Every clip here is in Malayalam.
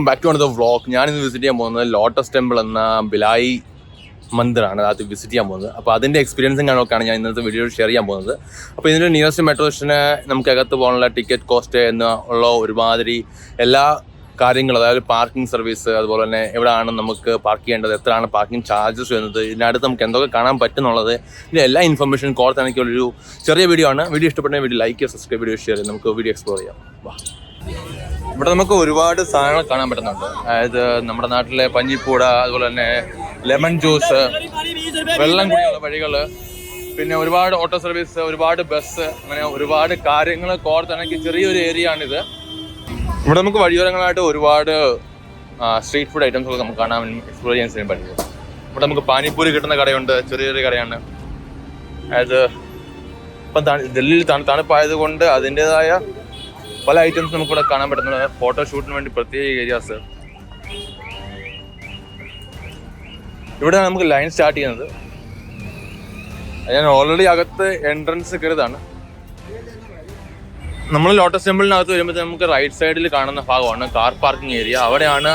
Back to the vlog. ഞാനിന്ന് വിസിറ്റ് ചെയ്യാൻ പോകുന്നത് ലോട്ടസ് ടെമ്പിൾ എന്ന ബിലായി മന്ദിറാണ്. അത് വിസിറ്റ് ചെയ്യാൻ പോകുന്നത്. അപ്പോൾ അതിൻ്റെ എക്സ്പീരിയൻസും കാണുകയാണ് ഞാൻ ഇന്നത്തെ വീഡിയോ ഷെയർ ചെയ്യാൻ പോകുന്നത്. അപ്പോൾ ഇതിൻ്റെ നിയറസ്റ്റ് മെട്രോ സ്റ്റേഷന് നമുക്ക് അകത്ത് പോകാനുള്ള ടിക്കറ്റ് കോസ്റ്റ് എന്നുള്ള ഒരുമാതിരി എല്ലാ കാര്യങ്ങൾ, അതായത് പാർക്കിംഗ് സർവീസ്, അതുപോലെ തന്നെ എവിടെയാണ് നമുക്ക് പാർക്ക് ചെയ്യേണ്ടത്, എത്രയാണ് പാർക്കിംഗ് ചാർജസ് വരുന്നത്, ഇതിനടുത്ത് നമുക്ക് എന്തൊക്കെ കാണാൻ പറ്റുന്നുള്ളത്, ഇതിൻ്റെ എല്ലാ ഇൻഫർമേഷൻ കോർത്തിണക്കിയുള്ളൊരു ചെറിയ വീഡിയോ ആണ്. വീഡിയോ ഇഷ്ടപ്പെട്ട വീഡിയോ ലൈക്ക് ചെയ്യുക, സബ്സ്ക്രൈബ്, വീഡിയോ ഷെയർ ചെയ്ത് നമുക്ക് വീഡിയോ എക്സ്പ്ലോർ ചെയ്യാം. വാ. ഇവിടെ നമുക്ക് ഒരുപാട് സാധനങ്ങൾ കാണാൻ പറ്റുന്നുണ്ട്. അതായത് നമ്മുടെ നാട്ടിലെ പഞ്ഞിപ്പൂട, അതുപോലെ തന്നെ ലെമൺ ജ്യൂസ്, വെള്ളം കുടിയുള്ള വഴികൾ, പിന്നെ ഒരുപാട് ഓട്ടോ സർവീസ്, ഒരുപാട് ബസ്, അങ്ങനെ ഒരുപാട് കാര്യങ്ങൾ കോർത്തിണക്കി ചെറിയൊരു ഏരിയ ആണിത്. ഇവിടെ നമുക്ക് വഴിയോരങ്ങളായിട്ട് ഒരുപാട് സ്ട്രീറ്റ് ഫുഡ് ഐറ്റംസ് ഒക്കെ നമുക്ക് കാണാൻ എക്സ്പ്ലോർ ചെയ്യാൻ പറ്റും. ഇവിടെ നമുക്ക് പാനിപ്പൂരി കിട്ടുന്ന കടയുണ്ട്, ചെറിയൊരു കടയാണ്. അതായത് ഇപ്പം ഡൽഹിയിൽ തണുപ്പായത് കൊണ്ട് അതിൻ്റെതായ പല ഐറ്റംസ് നമുക്കിവിടെ കാണാൻ പറ്റുന്നത്. ഫോട്ടോഷൂട്ടിന് വേണ്ടി പ്രത്യേക ഏരിയാസ്. ഇവിടെ നമുക്ക് ലൈൻ സ്റ്റാർട്ട് ചെയ്യുന്നത്. ഞാൻ ഓൾറെഡി അകത്ത് എൻട്രൻസ് കയറിയതാണ്. നമ്മൾ ലോട്ടസ് ടെമ്പിളിനകത്ത് വരുമ്പോൾ നമുക്ക് റൈറ്റ് സൈഡിൽ കാണുന്ന ഭാഗമാണ് കാർ പാർക്കിംഗ് ഏരിയ. അവിടെയാണ്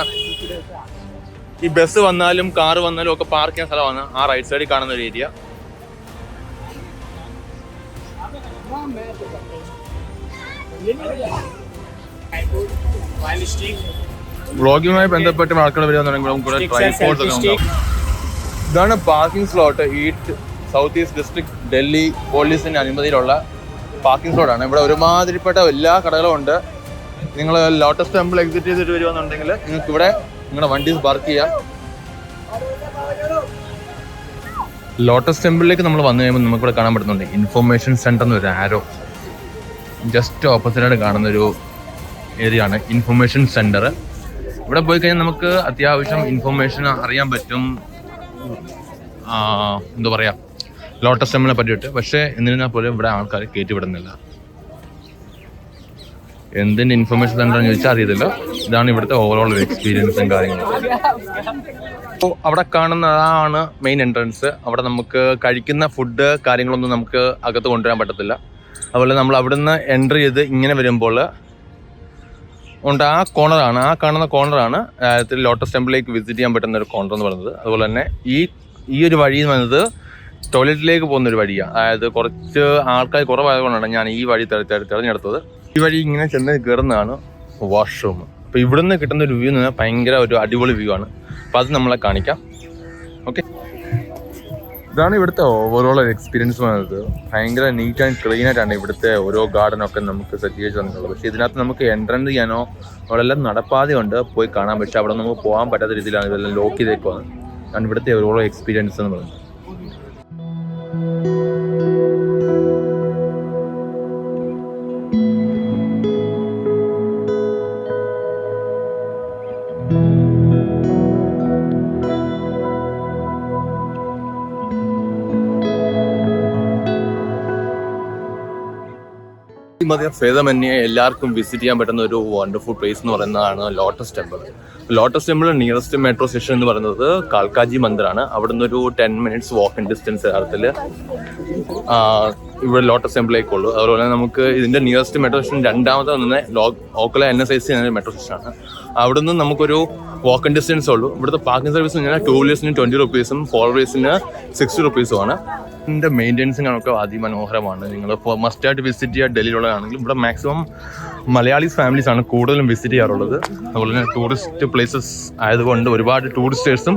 ഈ ബസ് വന്നാലും കാർ വന്നാലും ഒക്കെ പാർക്ക് ചെയ്യുന്ന സ്ഥലമാണ് ആ റൈറ്റ് സൈഡിൽ കാണുന്ന ഒരു ഏരിയ. വ്ളോഗിങ്ങുമായി ബന്ധപ്പെട്ട് ആൾക്കാർ വരികയാണെന്നുണ്ടെങ്കിൽ ഇതാണ് parking slot. East south east district Delhi പോലീസിന്റെ അനുമതിയിലുള്ള പാർക്കിംഗ് സ്ലോട്ടാണ്. ഇവിടെ ഒരുമാതിരിപ്പെട്ട എല്ലാ കടകളും ഉണ്ട്. നിങ്ങൾ ലോട്ടസ് ടെമ്പിൾ എക്സിറ്റ് ചെയ്തിട്ട് വരുവാന്നുണ്ടെങ്കിൽ നിങ്ങൾക്ക് ഇവിടെ നിങ്ങളുടെ വണ്ടി പാർക്ക് ചെയ്യാം. ലോട്ടസ് ടെമ്പിളിലേക്ക് നമ്മൾ വന്നു കഴിയുമ്പോൾ നമുക്കിവിടെ കാണാൻ പറ്റുന്നുണ്ട് ഇൻഫർമേഷൻ സെന്റർ എന്നൊരു ആരോ. ജസ്റ്റ് ഓപ്പോസിറ്റായിട്ട് കാണുന്നൊരു ഏരിയ ആണ് ഇൻഫർമേഷൻ സെന്റർ. ഇവിടെ പോയി കഴിഞ്ഞാൽ നമുക്ക് അത്യാവശ്യം ഇൻഫർമേഷൻ അറിയാൻ പറ്റും. എന്താ പറയുക, ലോട്ടസ് ടെമ്പിളിനെ പറ്റിയിട്ട്. പക്ഷേ എന്നിരുന്നാൽ പോലും ഇവിടെ ആൾക്കാർ കയറ്റി വിടുന്നില്ല. എന്തിൻ്റെ ഇൻഫർമേഷൻ സെൻ്ററാണെന്ന് ചോദിച്ചാൽ അറിയത്തില്ല. ഇതാണ് ഇവിടുത്തെ ഓവറോൾ എക്സ്പീരിയൻസും കാര്യങ്ങളും. അപ്പോൾ അവിടെ കാണുന്നതാണ് മെയിൻ എൻട്രൻസ്. അവിടെ നമുക്ക് കഴിക്കുന്ന ഫുഡ് കാര്യങ്ങളൊന്നും നമുക്ക് അകത്ത് കൊണ്ടുവരാൻ പറ്റത്തില്ല. അതുപോലെ നമ്മൾ അവിടുന്ന് എൻട്രി ചെയ്ത് ഇങ്ങനെ വരുമ്പോൾ ഉണ്ട് ആ കോർണറാണ്, ആ കാണുന്ന കോർണറാണ് ലോട്ടസ് ടെമ്പിളിലേക്ക് വിസിറ്റ് ചെയ്യാൻ പറ്റുന്ന ഒരു കോർണർ എന്ന് പറയുന്നത്. അതുപോലെ തന്നെ ഈ ഒരു വഴി എന്ന് പറയുന്നത് ടോയ്ലറ്റിലേക്ക് പോകുന്നൊരു വഴിയാണ്. അതായത് കുറച്ച് ആൾക്കാർ കുറവായതുകൊണ്ടാണ് ഞാൻ ഈ വഴി തിരഞ്ഞെടുത്തത്. ഈ വഴി ഇങ്ങനെ ചെന്ന് കയറുന്നതാണ് വാഷ്റൂം. അപ്പോൾ ഇവിടുന്ന് കിട്ടുന്ന ഒരു വ്യൂ എന്ന് പറഞ്ഞാൽ ഭയങ്കര ഒരു അടിപൊളി വ്യൂ ആണ്. അപ്പോൾ അത് നമ്മളെ കാണിക്കാം. ഓക്കെ, ഇതാണ് ഇവിടുത്തെ ഓവറോൾ എക്സ്പീരിയൻസ് പറയുന്നത്. ഭയങ്കര നീറ്റ് ആൻഡ് ക്ലീൻ ആയിട്ടാണ് ഇവിടുത്തെ ഓരോ ഗാർഡനൊക്കെ നമുക്ക് സജ്ജീകരിച്ച് തന്നിട്ടുള്ളത്. പക്ഷേ ഇതിനകത്ത് നമുക്ക് എൻട്രൻസ് ചെയ്യാനോ അവിടെല്ലാം നടപ്പാതെയുണ്ട്, പോയി കാണാൻ. പക്ഷേ അവിടെ നമുക്ക് പോകാൻ പറ്റാത്ത രീതിയിലാണ് ഇതെല്ലാം ലോക്ക് ചെയ്തേക്കുവാണ്. ആണ് ഇവിടുത്തെ ഓവറോൾ എക്സ്പീരിയൻസ് എന്ന് പറയുന്നത്. ഭേദമന്യേ എല്ലാവർക്കും വിസിറ്റ് ചെയ്യാൻ പറ്റുന്ന ഒരു വണ്ടർഫുൾ പ്ലേസ് എന്ന് പറയുന്നതാണ് lotus temple. Lotus temple nearest metro station എന്ന് പറയുന്നത് കാൽക്കാജി മന്ദിറാണ്. അവിടെ നിന്ന് ഒരു 10 minutes വാക്ക് ഇൻ ഡിസ്റ്റൻസ് കാര്യത്തിൽ ഇവിടെ ലോട്ടസ് ടെമ്പിളിലേക്കുള്ളൂ. അതുപോലെ തന്നെ നമുക്ക് ഇതിന്റെ നിയറസ്റ്റ് മെട്രോ സ്റ്റേഷൻ രണ്ടാമത് വന്നത് ഓക്കല NSIC എന്ന മെട്രോ സ്റ്റേഷനാണ്. അവിടെ നിന്ന് നമുക്കൊരു വാക്ക് ഇൻ ഡിസ്റ്റൻസ് ഉള്ളൂ. ഇവിടുത്തെ പാർക്കിംഗ് സർവീസ് പറഞ്ഞാൽ 2 wheelersന് 20 rupees, 4 wheelersന് 60 rupees ആണ്. ഇതിൻ്റെ മെയിൻ്റെനൻസും കാണൊക്കെ അതിമനോഹരമാണ്. നിങ്ങൾ മസ്റ്റായിട്ട് വിസിറ്റ് ചെയ്യുക ഡൽഹിയിലുള്ളതാണെങ്കിലും. ഇവിടെ മാക്സിമം മലയാളീസ് ഫാമിലീസ് ആണ് കൂടുതലും വിസിറ്റ് ചെയ്യാറുള്ളത്. അതുപോലെ തന്നെ ടൂറിസ്റ്റ് പ്ലേസസ് ആയതുകൊണ്ട് ഒരുപാട് ടൂറിസ്റ്റേഴ്സും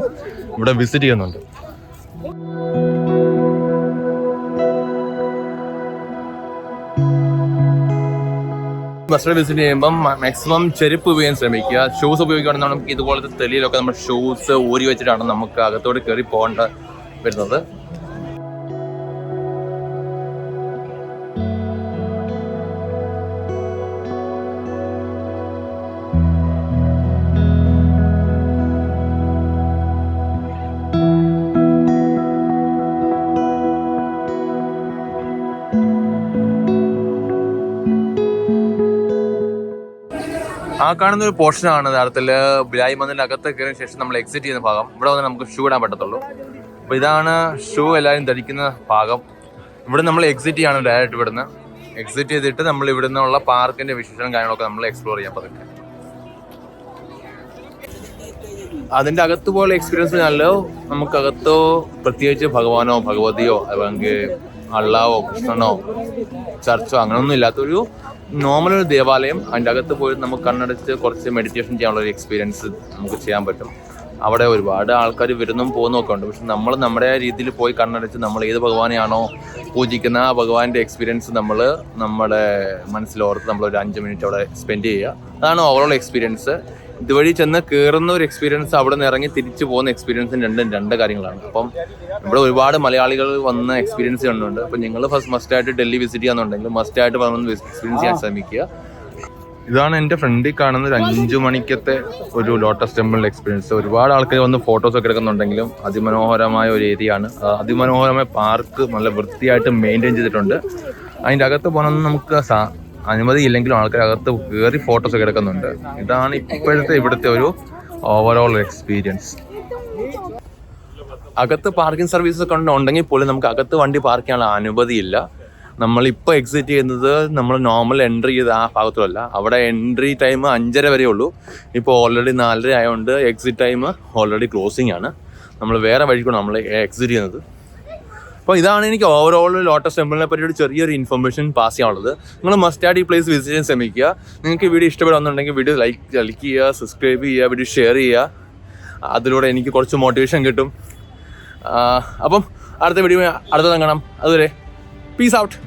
ഇവിടെ വിസിറ്റ് ചെയ്യുന്നുണ്ട്. ബസ്സിൽ വിസിറ്റ് ചെയ്യുമ്പം മാക്സിമം ചെരുപ്പ് ഉപയോഗിക്കാൻ ശ്രമിക്കുക. ഷൂസ് ഉപയോഗിക്കുകയാണെങ്കിൽ നമുക്ക് ഇതുപോലത്തെ തെളിയിലൊക്കെ നമ്മൾ ഷൂസ് ഊരി വെച്ചിട്ടാണ് നമുക്ക് അകത്തോട്ട് കയറി പോകേണ്ട വരുന്നത്. ആ കാണുന്ന ഒരു പോർഷനാണ് യഥാർത്ഥത്തിൽ ബിലായി മന്ദിറിന്റെ അകത്ത് കയറിയ ശേഷം നമ്മൾ എക്സിറ്റ് ചെയ്യുന്ന ഭാഗം. ഇവിടെ വന്ന് നമുക്ക് ഷൂ ഇടാൻ പറ്റത്തുള്ളൂ. അപ്പോൾ ഇതാണ് ഷൂ എല്ലാവരും ധരിക്കുന്ന ഭാഗം. ഇവിടെ നമ്മൾ എക്സിറ്റ് ചെയ്യാണ് ഡയറക്റ്റ് ഇവിടുന്ന്. എക്സിറ്റ് ചെയ്തിട്ട് നമ്മൾ ഇവിടെ നിന്നുള്ള പാർക്കിന്റെ വിശേഷങ്ങളും കാര്യങ്ങളൊക്കെ നമ്മൾ എക്സ്പ്ലോർ ചെയ്യാൻ പറ്റും. അതിൻ്റെ അകത്ത് പോലെ എക്സ്പീരിയൻസ് നല്ല നമുക്കകത്തോ പ്രത്യേകിച്ച് ഭഗവാനോ ഭഗവതിയോ അല്ലെങ്കിൽ അള്ളാവോ കൃഷ്ണനോ ചർച്ചോ അങ്ങനെയൊന്നും ഇല്ലാത്തൊരു നോർമൽ ഒരു ദേവാലയം. അതിൻ്റെ അകത്ത് പോയി നമുക്ക് കണ്ണടച്ച് കുറച്ച് മെഡിറ്റേഷൻ ചെയ്യാനുള്ള ഒരു എക്സ്പീരിയൻസ് നമുക്ക് ചെയ്യാൻ പറ്റും. അവിടെ ഒരുപാട് ആൾക്കാർ വരുന്നും പോകുന്നൊക്കെ ഉണ്ട്. പക്ഷെ നമ്മൾ നമ്മുടെ രീതിയിൽ പോയി കണ്ണടച്ച് നമ്മൾ ഏത് ഭഗവാനെയാണോ പൂജിക്കുന്ന ആ ഭഗവാന്റെ എക്സ്പീരിയൻസ് നമ്മൾ നമ്മുടെ മനസ്സിലോർത്ത് നമ്മളൊരു 5 മിനിറ്റ് അവിടെ സ്പെൻഡ് ചെയ്യുക. അതാണ് ഓവറോൾ എക്സ്പീരിയൻസ്. ഇതുവഴി ചെന്ന് കയറുന്ന ഒരു എക്സ്പീരിയൻസ്, അവിടെ നിന്ന് ഇറങ്ങി തിരിച്ചു പോകുന്ന എക്സ്പീരിയൻസും രണ്ട് കാര്യങ്ങളാണ്. അപ്പം ഇവിടെ ഒരുപാട് മലയാളികൾ വന്ന എക്സ്പീരിയൻസ് കണ്ടുണ്ട്. അപ്പം നിങ്ങൾ മസ്റ്റായിട്ട് ഡൽഹി വിസിറ്റ് ചെയ്യാന്നുണ്ടെങ്കിൽ മസ്റ്റായിട്ട് വന്ന് എക്സ്പീരിയൻസ് ചെയ്യാൻ ശ്രമിക്കുക. ഇതാണ് എൻ്റെ ഫ്രണ്ടിൽ കാണുന്ന ഒരു 5 മണിക്കത്തെ ഒരു ലോട്ടസ് ടെമ്പിളിൻ്റെ എക്സ്പീരിയൻസ്. ഒരുപാട് ആൾക്കാർ വന്ന് ഫോട്ടോസൊക്കെ എടുക്കുന്നുണ്ടെങ്കിലും അതിമനോഹരമായ ഒരു ഏരിയ ആണ്. അതിമനോഹരമായ പാർക്ക് നല്ല വൃത്തിയായിട്ട് മെയിൻറ്റെയിൻ ചെയ്തിട്ടുണ്ട്. അതിൻ്റെ അകത്ത് പോകണമെന്ന് നമുക്ക് അനുമതി ഇല്ലെങ്കിലും ആൾക്കാർ അകത്ത് കയറി ഫോട്ടോസൊക്കെ എടുക്കുന്നുണ്ട്. ഇതാണ് ഇപ്പോഴത്തെ ഇവിടുത്തെ ഒരു ഓവറോൾ എക്സ്പീരിയൻസ്. അകത്ത് പാർക്കിംഗ് സർവീസ് ഒക്കെ ഉണ്ടെങ്കിൽ പോലും നമുക്ക് അകത്ത് വണ്ടി പാർക്ക് ചെയ്യാനുള്ള അനുമതിയില്ല. നമ്മളിപ്പോൾ എക്സിറ്റ് ചെയ്യുന്നത് നമ്മൾ നോർമൽ എൻട്രി ചെയ്ത് ആ ഭാഗത്തുമല്ല. അവിടെ എൻട്രി ടൈം 5:30 വരെ ഉള്ളൂ. ഇപ്പോൾ ഓൾറെഡി 4:30 ആയതുകൊണ്ട് എക്സിറ്റ് ടൈം ഓൾറെഡി ക്ലോസിങ് ആണ്. നമ്മൾ വേറെ വഴിക്കാണ് നമ്മൾ എക്സിറ്റ് ചെയ്യുന്നത്. അപ്പോൾ ഇതാണ് എനിക്ക് ഓവറോൾ ലോട്ടസ് ടെമ്പിളിനെ പറ്റി ഒരു ചെറിയൊരു ഇൻഫർമേഷൻ പാസ് ചെയ്യാനുള്ളത്. നിങ്ങൾ മസ്റ്റായിട്ട് ഈ പ്ലേസ് വിസിറ്റ് ചെയ്യാൻ ശ്രമിക്കുക. നിങ്ങൾക്ക് വീഡിയോ ഇഷ്ടപ്പെടുന്നുണ്ടെങ്കിൽ വീഡിയോ ലൈക്ക് ചെയ്യുക, സബ്സ്ക്രൈബ് ചെയ്യുക, വീഡിയോ ഷെയർ ചെയ്യുക. അതിലൂടെ എനിക്ക് കുറച്ച് മോട്ടിവേഷൻ കിട്ടും. അപ്പം അടുത്ത വീഡിയോ കാണാം. അതുവരെ പീസ് ഔട്ട്.